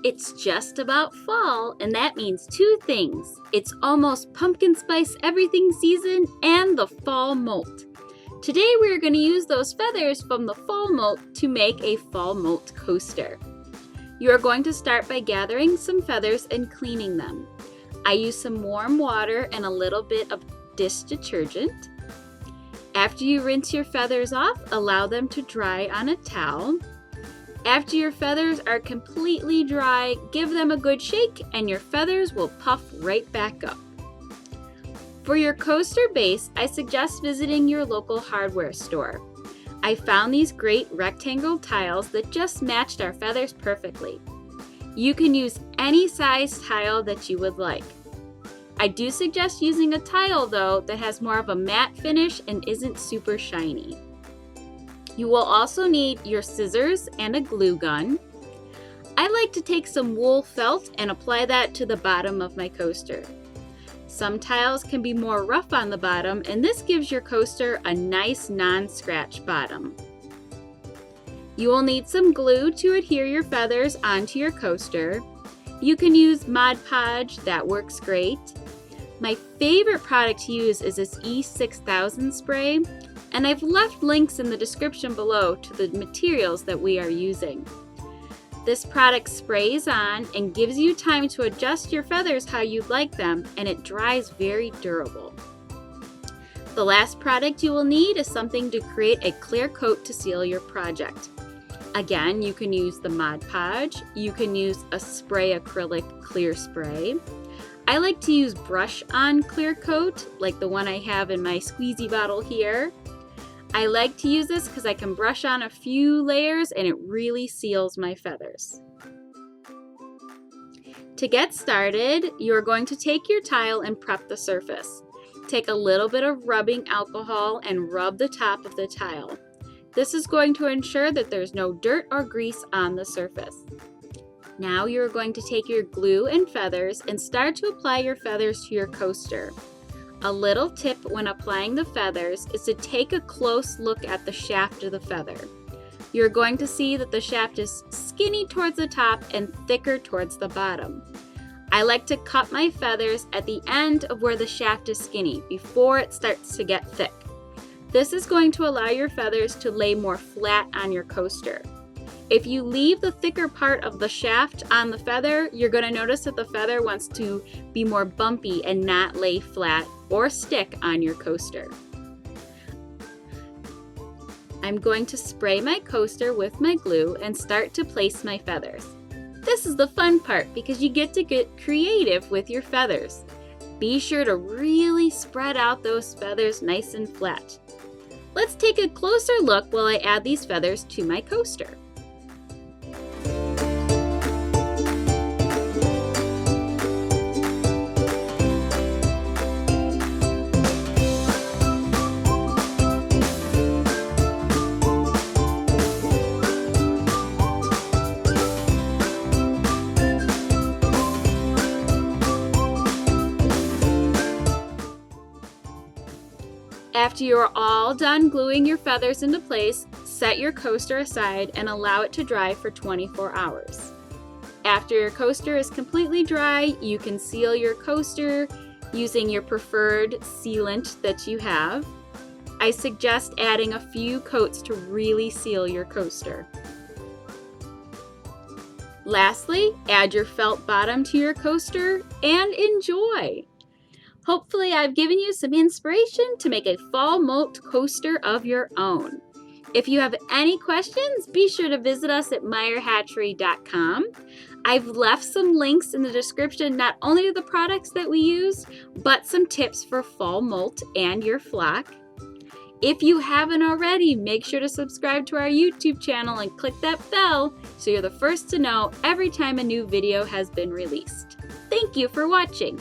It's just about fall, and that means two things. It's almost pumpkin spice everything season and the fall molt. Today we're going to use those feathers from the fall molt to make a fall molt coaster. You are going to start by gathering some feathers and cleaning them. I use some warm water and a little bit of dish detergent. After you rinse your feathers off, allow them to dry on a towel. After your feathers are completely dry, give them a good shake and your feathers will puff right back up. For your coaster base, I suggest visiting your local hardware store. I found these great rectangle tiles that just matched our feathers perfectly. You can use any size tile that you would like. I do suggest using a tile though that has more of a matte finish and isn't super shiny. You will also need your scissors and a glue gun. I like to take some wool felt and apply that to the bottom of my coaster. Some tiles can be more rough on the bottom, and this gives your coaster a nice non-scratch bottom. You will need some glue to adhere your feathers onto your coaster. You can use Mod Podge, that works great. My favorite product to use is this E6000 spray. And I've left links in the description below to the materials that we are using. This product sprays on and gives you time to adjust your feathers how you'd like them, and it dries very durable. The last product you will need is something to create a clear coat to seal your project. Again, you can use the Mod Podge, you can use a spray acrylic clear spray. I like to use brush on clear coat, like the one I have in my squeezy bottle here. I like to use this because I can brush on a few layers and it really seals my feathers. To get started, you are going to take your tile and prep the surface. Take a little bit of rubbing alcohol and rub the top of the tile. This is going to ensure that there's no dirt or grease on the surface. Now you're going to take your glue and feathers and start to apply your feathers to your coaster. A little tip when applying the feathers is to take a close look at the shaft of the feather. You're going to see that the shaft is skinny towards the top and thicker towards the bottom. I like to cut my feathers at the end of where the shaft is skinny before it starts to get thick. This is going to allow your feathers to lay more flat on your coaster. If you leave the thicker part of the shaft on the feather, you're going to notice that the feather wants to be more bumpy and not lay flat or stick on your coaster. I'm going to spray my coaster with my glue and start to place my feathers. This is the fun part because you get to get creative with your feathers. Be sure to really spread out those feathers nice and flat. Let's take a closer look while I add these feathers to my coaster. After you are all done gluing your feathers into place, set your coaster aside and allow it to dry for 24 hours. After your coaster is completely dry, you can seal your coaster using your preferred sealant that you have. I suggest adding a few coats to really seal your coaster. Lastly, add your felt bottom to your coaster and enjoy! Hopefully I've given you some inspiration to make a fall molt coaster of your own. If you have any questions, be sure to visit us at meyerhatchery.com. I've left some links in the description not only to the products that we use, but some tips for fall molt and your flock. If you haven't already, make sure to subscribe to our YouTube channel and click that bell so you're the first to know every time a new video has been released. Thank you for watching.